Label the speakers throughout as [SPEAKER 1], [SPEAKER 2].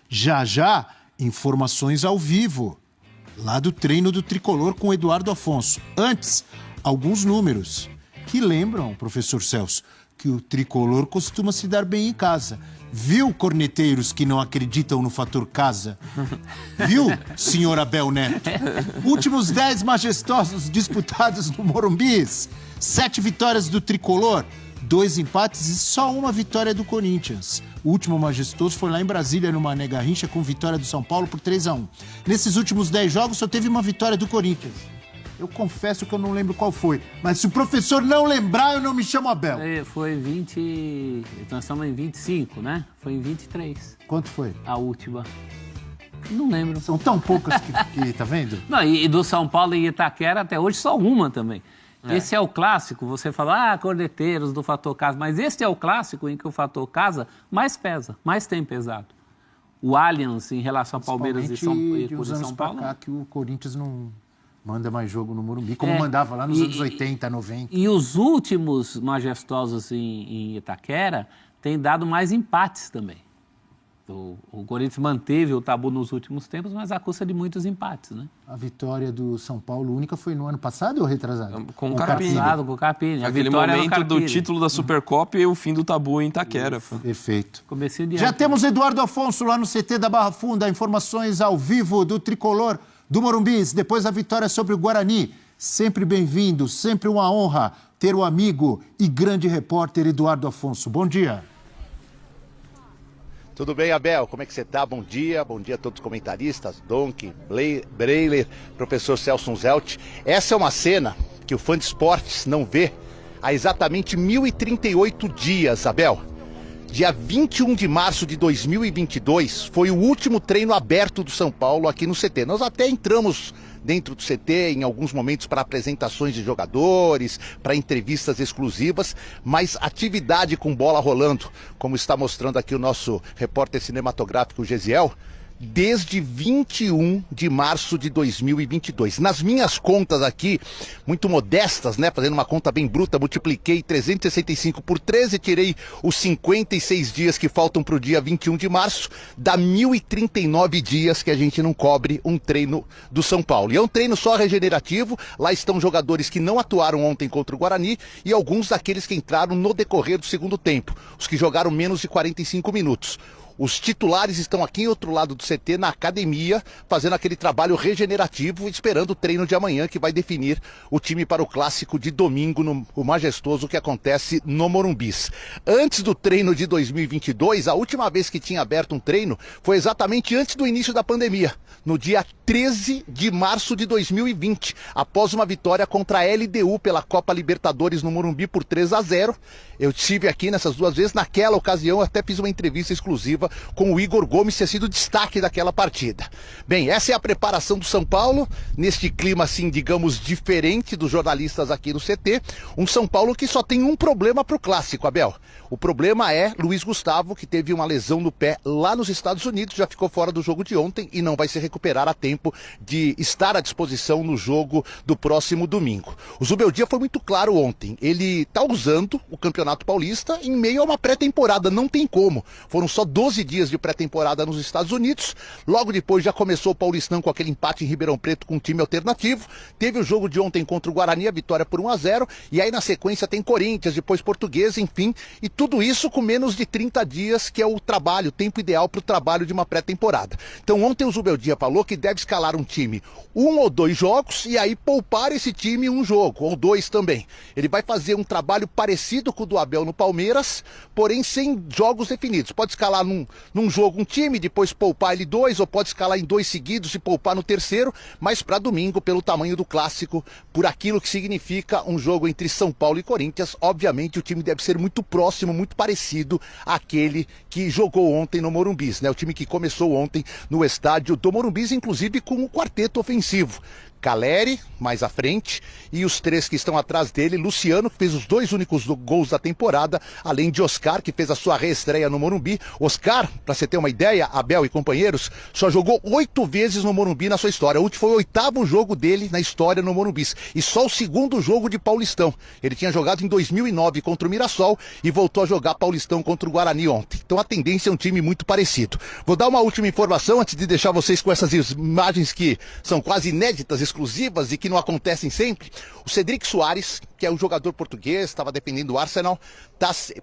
[SPEAKER 1] Já já, informações ao vivo, lá do treino do Tricolor com o Eduardo Afonso. Antes, alguns números que lembram, professor Celso, que o Tricolor costuma se dar bem em casa. Viu, corneteiros que não acreditam no fator casa? Viu, senhor Abel Neto? Últimos 10 majestosos disputados no Morumbi. 7 vitórias do Tricolor, 2 empates e só uma vitória do Corinthians. O último majestoso foi lá em Brasília, no Mané Garrincha, com vitória do São Paulo por 3-1. Nesses últimos 10 jogos, só teve uma vitória do Corinthians. Eu confesso que eu não lembro qual foi. Mas se o professor não lembrar, eu não me chamo Abel.
[SPEAKER 2] Foi 20... Nós estamos em 25, né? Foi em 23.
[SPEAKER 1] Quanto foi?
[SPEAKER 2] A última. Não lembro.
[SPEAKER 1] São tão poucas que tá vendo?
[SPEAKER 2] Não, e do São Paulo e Itaquera até hoje só uma também. Esse é o clássico, você fala, corneteiros do fator casa, mas esse é o clássico em que o fator casa mais pesa, mais tem pesado. O Allianz em relação a Palmeiras e São Paulo.
[SPEAKER 1] Cá, que o Corinthians não manda mais jogo no Morumbi, como mandava lá nos anos 80, 90.
[SPEAKER 2] E os últimos majestosos em Itaquera têm dado mais empates também. O Corinthians manteve o tabu nos últimos tempos, mas à custa de muitos empates, né?
[SPEAKER 1] A vitória do São Paulo única foi no ano passado ou retrasado?
[SPEAKER 3] Com o Carpini.
[SPEAKER 2] Com o Carpini.
[SPEAKER 3] Aquele momento do título da Supercopa e o fim do tabu em Itaquera.
[SPEAKER 1] Perfeito.
[SPEAKER 2] Já
[SPEAKER 1] temos Eduardo Afonso lá no CT da Barra Funda, informações ao vivo do Tricolor do Morumbi, depois da vitória sobre o Guarani. Sempre bem-vindo, sempre uma honra ter o amigo e grande repórter Eduardo Afonso. Bom dia.
[SPEAKER 4] Tudo bem, Abel? Como é que você tá? Bom dia a todos os comentaristas, Donk, Breiler, professor Celso Zelt. Essa é uma cena que o fã de esportes não vê há exatamente 1038 dias, Abel. Dia 21 de março de 2022 foi o último treino aberto do São Paulo aqui no CT. Nós até entramos dentro do CT em alguns momentos para apresentações de jogadores, para entrevistas exclusivas, mas atividade com bola rolando, como está mostrando aqui o nosso repórter cinematográfico Gesiel, desde 21 de março de 2022. Nas minhas contas aqui, muito modestas, né, fazendo uma conta bem bruta, multipliquei 365 por 13, tirei os 56 dias que faltam para o dia 21 de março, dá 1039 dias que a gente não cobre um treino do São Paulo. E é um treino só regenerativo, lá estão jogadores que não atuaram ontem contra o Guarani e alguns daqueles que entraram no decorrer do segundo tempo, os que jogaram menos de 45 minutos. Os titulares estão aqui em outro lado do CT, na academia, fazendo aquele trabalho regenerativo, esperando o treino de amanhã, que vai definir o time para o clássico de domingo, o majestoso que acontece no Morumbi. Antes do treino de 2022, a última vez que tinha aberto um treino foi exatamente antes do início da pandemia, no dia 13 de março de 2020, após uma vitória contra a LDU pela Copa Libertadores no Morumbi por 3-0. Eu estive aqui nessas duas vezes, naquela ocasião até fiz uma entrevista exclusiva com o Igor Gomes, ter sido destaque daquela partida. Bem, essa é a preparação do São Paulo, neste clima assim, digamos, diferente dos jornalistas aqui no CT, um São Paulo que só tem um problema para o clássico, Abel. O problema é Luiz Gustavo, que teve uma lesão no pé lá nos Estados Unidos, já ficou fora do jogo de ontem e não vai se recuperar a tempo de estar à disposição no jogo do próximo domingo. O Zubeldia foi muito claro ontem, ele está usando o Campeonato Paulista em meio a uma pré-temporada, não tem como. Foram só 12 dias de pré-temporada nos Estados Unidos, logo depois já começou o Paulistão com aquele empate em Ribeirão Preto com um time alternativo, teve o jogo de ontem contra o Guarani, a vitória por 1-0, e aí na sequência tem Corinthians, depois Portuguesa, enfim, e tudo isso com menos de 30 dias, que é o trabalho, o tempo ideal para o trabalho de uma pré-temporada. Então ontem o Zubeldia falou que deve escalar um time 1 ou 2 jogos e aí poupar esse time um jogo, ou 2 também. Ele vai fazer um trabalho parecido com o do Abel no Palmeiras, porém sem jogos definidos. Pode escalar num jogo um time, depois poupar ele 2, ou pode escalar em 2 seguidos e poupar no terceiro, mas para domingo, pelo tamanho do clássico, por aquilo que significa um jogo entre São Paulo e Corinthians, obviamente o time deve ser muito próximo, muito parecido àquele que jogou ontem no Morumbi, né? O time que começou ontem no estádio do Morumbi, inclusive com o quarteto ofensivo. Caleri, mais à frente, e os 3 que estão atrás dele, Luciano, que fez os 2 únicos gols da temporada, além de Oscar, que fez a sua reestreia no Morumbi. Oscar, para você ter uma ideia, Abel e companheiros, só jogou 8 vezes no Morumbi na sua história. O último foi o 8º jogo dele na história no Morumbi, e só o 2º jogo de Paulistão. Ele tinha jogado em 2009 contra o Mirassol e voltou a jogar Paulistão contra o Guarani ontem. Então a tendência é um time muito parecido. Vou dar uma última informação antes de deixar vocês com essas imagens que são quase inéditas, exclusivas e que não acontecem sempre. O Cedric Soares, que é um jogador português, estava dependendo do Arsenal,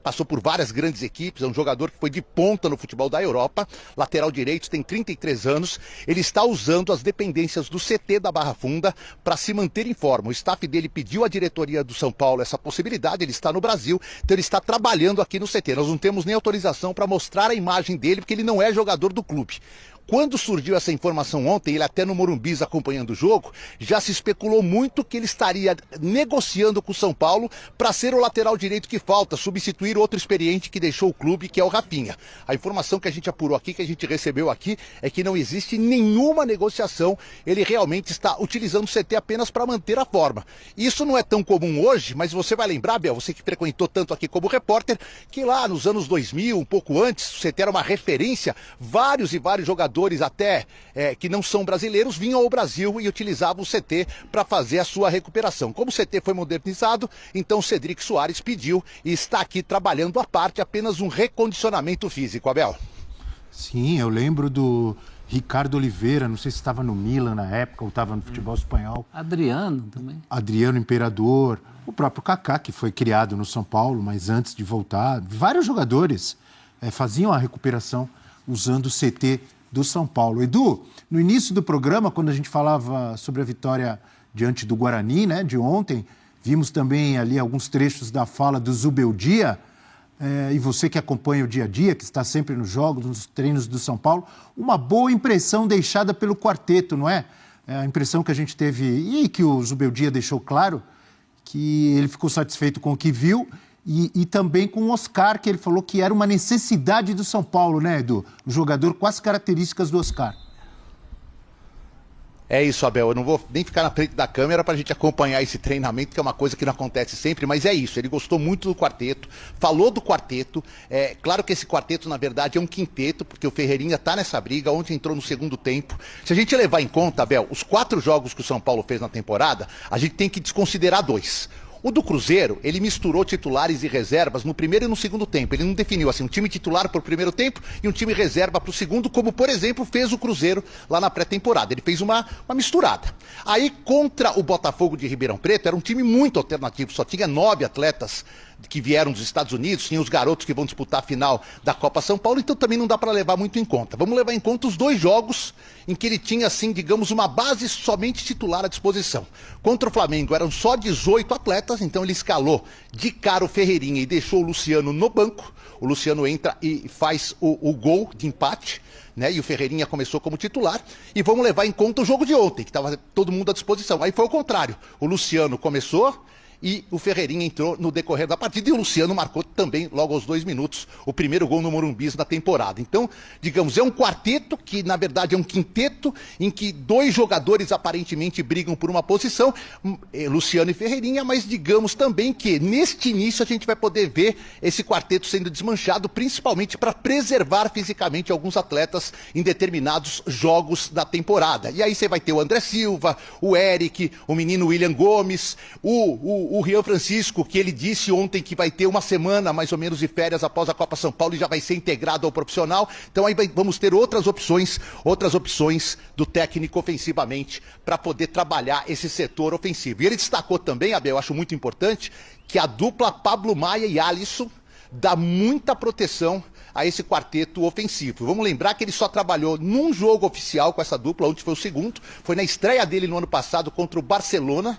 [SPEAKER 4] passou por várias grandes equipes, é um jogador que foi de ponta no futebol da Europa, lateral direito, tem 33 anos, ele está usando as dependências do CT da Barra Funda para se manter em forma. O staff dele pediu à diretoria do São Paulo essa possibilidade, ele está no Brasil, então ele está trabalhando aqui no CT. Nós não temos nem autorização para mostrar a imagem dele, porque ele não é jogador do clube. Quando surgiu essa informação ontem, ele até no Morumbi acompanhando o jogo, já se especulou muito que ele estaria negociando com o São Paulo para ser o lateral direito que falta, substituir outro experiente que deixou o clube, que é o Rafinha. A informação que a gente apurou aqui, que a gente recebeu aqui, é que não existe nenhuma negociação, ele realmente está utilizando o CT apenas para manter a forma. Isso não é tão comum hoje, mas você vai lembrar, Bel, você que frequentou tanto aqui como repórter, que lá nos anos 2000, um pouco antes, o CT era uma referência, vários e vários jogadores até que não são brasileiros vinham ao Brasil e utilizavam o CT para fazer a sua recuperação. Como o CT foi modernizado, então o Cedric Soares pediu e está aqui trabalhando à parte, apenas um recondicionamento físico, Abel.
[SPEAKER 1] Sim, eu lembro do Ricardo Oliveira, não sei se estava no Milan na época ou estava no futebol espanhol.
[SPEAKER 2] Adriano também.
[SPEAKER 1] Adriano Imperador, o próprio Kaká, que foi criado no São Paulo, mas antes de voltar, vários jogadores faziam a recuperação usando o CT do São Paulo. Edu, no início do programa, quando a gente falava sobre a vitória diante do Guarani, né, de ontem, vimos também ali alguns trechos da fala do Zubeldia, e você que acompanha o dia a dia, que está sempre nos jogos, nos treinos do São Paulo, uma boa impressão deixada pelo quarteto, não é? A impressão que a gente teve, e que o Zubeldia deixou claro, que ele ficou satisfeito com o que viu, e também com o Oscar, que ele falou que era uma necessidade do São Paulo, né, Edu? O jogador com as características do Oscar.
[SPEAKER 4] É isso, Abel, eu não vou nem ficar na frente da câmera para a gente acompanhar esse treinamento, que é uma coisa que não acontece sempre, mas é isso, ele gostou muito do quarteto, falou do quarteto, claro que esse quarteto na verdade é um quinteto, porque o Ferreirinha está nessa briga, ontem entrou no segundo tempo. Se a gente levar em conta, Abel, os 4 jogos que o São Paulo fez na temporada, a gente tem que desconsiderar 2. O do Cruzeiro, ele misturou titulares e reservas no primeiro e no segundo tempo. Ele não definiu assim um time titular para o primeiro tempo e um time reserva para o segundo, como, por exemplo, fez o Cruzeiro lá na pré-temporada. Ele fez uma misturada. Aí, contra o Botafogo de Ribeirão Preto, era um time muito alternativo. Só tinha 9 atletas que vieram dos Estados Unidos, tinha os garotos que vão disputar a final da Copa São Paulo, então também não dá para levar muito em conta. Vamos levar em conta os 2 jogos em que ele tinha, assim, digamos, uma base somente titular à disposição. Contra o Flamengo eram só 18 atletas, então ele escalou de cara o Ferreirinha e deixou o Luciano no banco. O Luciano entra e faz o gol de empate, né? E o Ferreirinha começou como titular. E vamos levar em conta o jogo de ontem, que estava todo mundo à disposição. Aí foi o contrário. O Luciano começou e o Ferreirinha entrou no decorrer da partida e o Luciano marcou também, logo aos 2 minutos, o primeiro gol no Morumbi da temporada. Então, digamos, é um quarteto que, na verdade, é um quinteto em que 2 jogadores aparentemente brigam por uma posição, Luciano e Ferreirinha, mas digamos também que neste início a gente vai poder ver esse quarteto sendo desmanchado, principalmente para preservar fisicamente alguns atletas em determinados jogos da temporada. E aí você vai ter o André Silva, o Eric, o menino William Gomes, o Rian Francisco, que ele disse ontem que vai ter uma semana mais ou menos de férias após a Copa São Paulo e já vai ser integrado ao profissional. Então aí vamos ter outras opções do técnico ofensivamente para poder trabalhar esse setor ofensivo. E ele destacou também, Abel, eu acho muito importante, que a dupla Pablo Maia e Alisson dá muita proteção a esse quarteto ofensivo. Vamos lembrar que ele só trabalhou num jogo oficial com essa dupla, onde foi o segundo, foi na estreia dele no ano passado contra o Barcelona,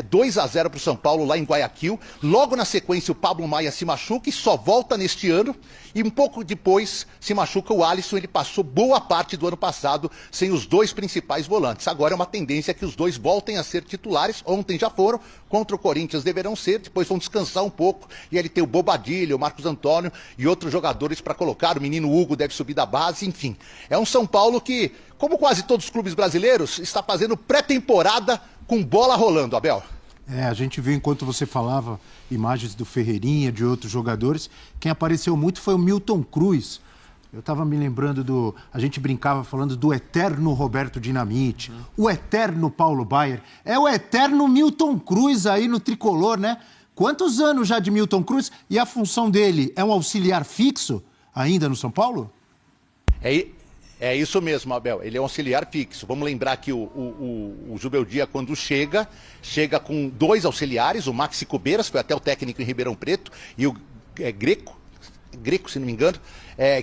[SPEAKER 4] 2-0 para o São Paulo lá em Guayaquil. Logo na sequência o Pablo Maia se machuca e só volta neste ano. E um pouco depois se machuca o Alisson. Ele passou boa parte do ano passado sem os dois principais volantes. Agora é uma tendência que os dois voltem a ser titulares. Ontem já foram, contra o Corinthians deverão ser. Depois vão descansar um pouco. E ele tem o Bobadilha, o Marcos Antônio e outros jogadores para colocar. O menino Hugo deve subir da base, enfim. É um São Paulo que, como quase todos os clubes brasileiros, está fazendo pré-temporada com bola rolando, Abel.
[SPEAKER 1] A gente viu, enquanto você falava, imagens do Ferreirinha, de outros jogadores. Quem apareceu muito foi o Milton Cruz. Eu estava me lembrando a gente brincava falando do eterno Roberto Dinamite, o eterno Paulo Baier. É o eterno Milton Cruz aí no tricolor, né? Quantos anos já de Milton Cruz? E a função dele é um auxiliar fixo ainda no São Paulo?
[SPEAKER 4] É isso mesmo, Abel. Ele é um auxiliar fixo. Vamos lembrar que o Zubeldia, quando chega com dois auxiliares, o Maxi Cubeiras, foi até o técnico em Ribeirão Preto, e o Greco, se não me engano,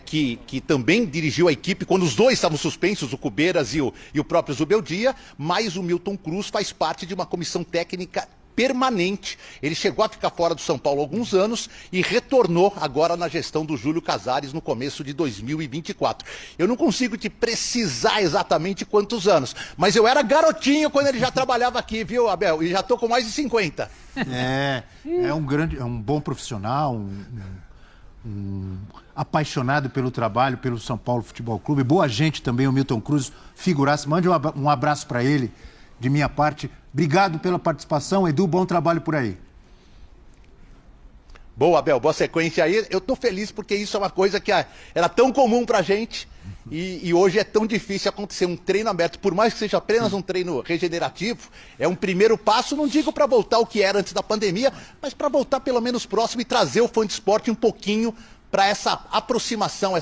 [SPEAKER 4] que também dirigiu a equipe quando os dois estavam suspensos, o Cubeiras e o próprio Zubeldia, mas o Milton Cruz faz parte de uma comissão técnica permanente. Ele chegou a ficar fora do São Paulo há alguns anos e retornou agora na gestão do Júlio Casares no começo de 2024. Eu não consigo te precisar exatamente quantos anos, mas eu era garotinho quando ele já trabalhava aqui, viu, Abel? E já tô com mais de 50.
[SPEAKER 1] É um bom profissional, um apaixonado pelo trabalho, pelo São Paulo Futebol Clube. Boa gente também, o Milton Cruz, figurasse. Mande um abraço para ele, de minha parte. Obrigado pela participação, Edu, bom trabalho por aí.
[SPEAKER 4] Boa, Abel, boa sequência aí. Eu tô feliz porque isso é uma coisa que era tão comum pra gente e hoje é tão difícil acontecer um treino aberto, por mais que seja apenas um treino regenerativo, é um primeiro passo, não digo para voltar ao que era antes da pandemia, mas para voltar pelo menos próximo e trazer o fã de esporte um pouquinho para essa aproximação,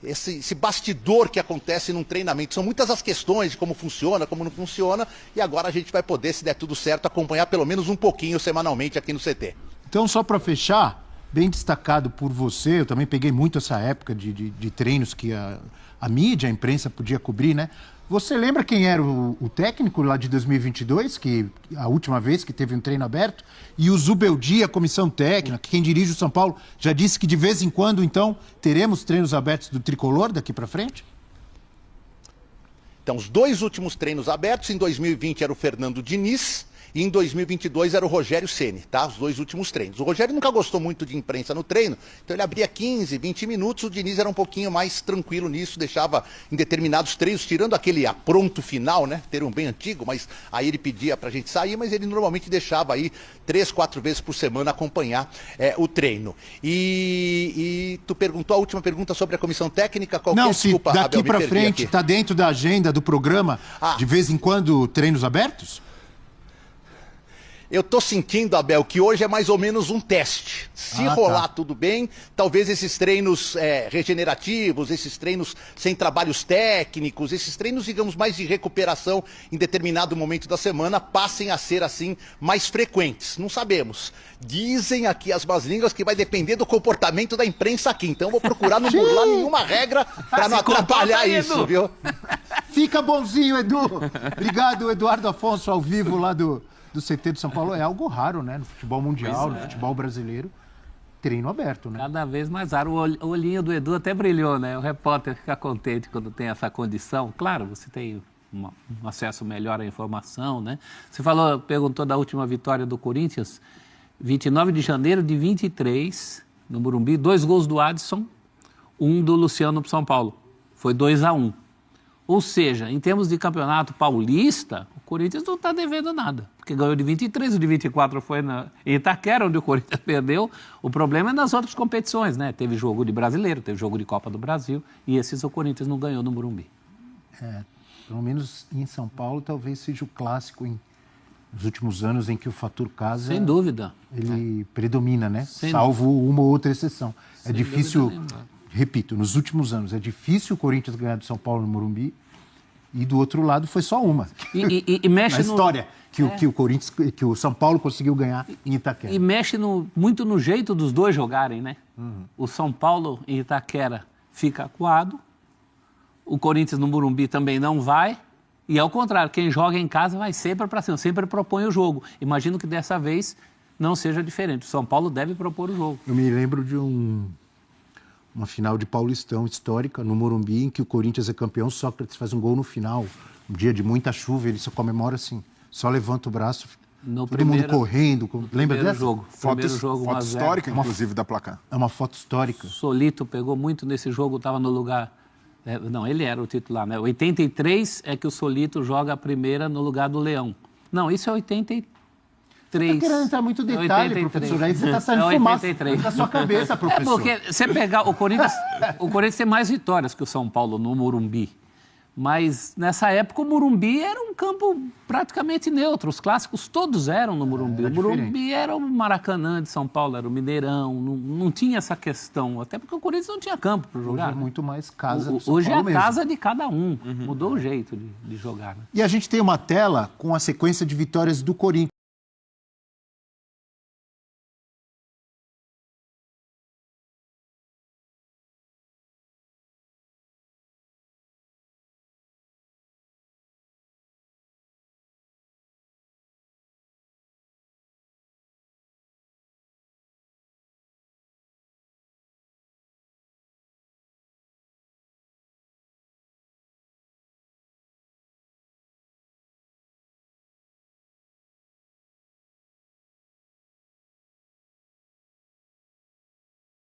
[SPEAKER 4] esse bastidor que acontece num treinamento. São muitas as questões de como funciona, como não funciona, e agora a gente vai poder, se der tudo certo, acompanhar pelo menos um pouquinho semanalmente aqui no CT.
[SPEAKER 1] Então, só para fechar, bem destacado por você, eu também peguei muito essa época de treinos que a mídia, a imprensa podia cobrir, né? Você lembra quem era o técnico lá de 2022, que a última vez que teve um treino aberto? E o Zubeldia, a comissão técnica, quem dirige o São Paulo, já disse que de vez em quando, então, teremos treinos abertos do Tricolor daqui para frente?
[SPEAKER 4] Então, os dois últimos treinos abertos, em 2020 era o Fernando Diniz, e em 2022 era o Rogério Ceni, tá? Os dois últimos treinos. O Rogério nunca gostou muito de imprensa no treino, então ele abria 15, 20 minutos, o Diniz era um pouquinho mais tranquilo nisso, deixava em determinados treinos, tirando aquele apronto final, né? Termo bem antigo, mas aí ele pedia pra gente sair, mas ele normalmente deixava aí 3, 4 vezes por semana acompanhar o treino. E tu perguntou a última pergunta sobre a comissão técnica?
[SPEAKER 1] Não, se daqui pra frente tá dentro da agenda do programa, de vez em quando, treinos abertos?
[SPEAKER 4] Eu tô sentindo, Abel, que hoje é mais ou menos um teste. Se rolar tudo bem, talvez esses treinos regenerativos, esses treinos sem trabalhos técnicos, esses treinos, digamos, mais de recuperação em determinado momento da semana, passem a ser, assim, mais frequentes. Não sabemos. Dizem aqui as más línguas que vai depender do comportamento da imprensa aqui. Então eu vou procurar não burlar nenhuma regra para não atrapalhar isso, viu?
[SPEAKER 1] Fica bonzinho, Edu. Obrigado, Eduardo Afonso, ao vivo lá do CT do São Paulo. É algo raro, né? No futebol mundial, no futebol brasileiro, treino aberto, né?
[SPEAKER 2] Cada vez mais raro. O olhinho do Edu até brilhou, né? O repórter fica contente quando tem essa condição. Claro, você tem um acesso melhor à informação, né? Você perguntou da última vitória do Corinthians, 29 de janeiro de 23, no Morumbi, 2 gols do Adson, 1 do Luciano pro São Paulo. Foi 2-1. Ou seja, em termos de campeonato paulista, o Corinthians não está devendo nada. Porque ganhou de 23, o de 24 foi em Itaquera, onde o Corinthians perdeu. O problema é nas outras competições, né? Teve jogo de brasileiro, teve jogo de Copa do Brasil, e esses o Corinthians não ganhou no Morumbi.
[SPEAKER 1] Pelo menos em São Paulo, talvez seja o clássico nos últimos anos em que o fator casa...
[SPEAKER 2] Sem dúvida.
[SPEAKER 1] Ele predomina, né? Salvo uma ou outra exceção. É difícil... Repito, nos últimos anos, é difícil o Corinthians ganhar do São Paulo no Morumbi e do outro lado foi só uma.
[SPEAKER 2] E mexe
[SPEAKER 1] na história que o São Paulo conseguiu ganhar em Itaquera.
[SPEAKER 2] E mexe muito no jeito dos dois jogarem, né? O São Paulo em Itaquera fica acuado, o Corinthians no Morumbi também não vai, E ao contrário, quem joga em casa vai sempre para cima, sempre propõe o jogo. Imagino que dessa vez não seja diferente. O São Paulo deve propor o jogo.
[SPEAKER 1] Eu me lembro de uma final de Paulistão histórica no Morumbi, em que o Corinthians é campeão, Sócrates faz um gol no final. Um dia de muita chuva, ele só comemora assim, só levanta o braço, todo mundo correndo. Lembra dessa?
[SPEAKER 2] Primeiro jogo,
[SPEAKER 5] foto histórica, inclusive, da placar.
[SPEAKER 1] É uma foto histórica.
[SPEAKER 2] Solito pegou muito nesse jogo, estava no lugar... não, ele era o titular, né? 83 é que o Solito joga a primeira no lugar do Leão. Não, isso é 83.
[SPEAKER 1] Você está querendo entrar muito detalhe,
[SPEAKER 2] 83.
[SPEAKER 1] professor. Aí você está saindo fumaça da sua cabeça, professor.
[SPEAKER 2] Porque você pegar o Corinthians tem mais vitórias que o São Paulo no Morumbi. Mas nessa época o Morumbi era um campo praticamente neutro. Os clássicos todos eram no Morumbi. O Morumbi era o Maracanã de São Paulo, era o Mineirão. Não tinha essa questão. Até porque o Corinthians não tinha campo para jogar.
[SPEAKER 1] Hoje é muito mais casa do São
[SPEAKER 2] Hoje
[SPEAKER 1] Paulo
[SPEAKER 2] é a
[SPEAKER 1] mesmo.
[SPEAKER 2] casa de cada um. Mudou o jeito de jogar. Né?
[SPEAKER 1] E a gente tem uma tela com a sequência de vitórias do Corinthians.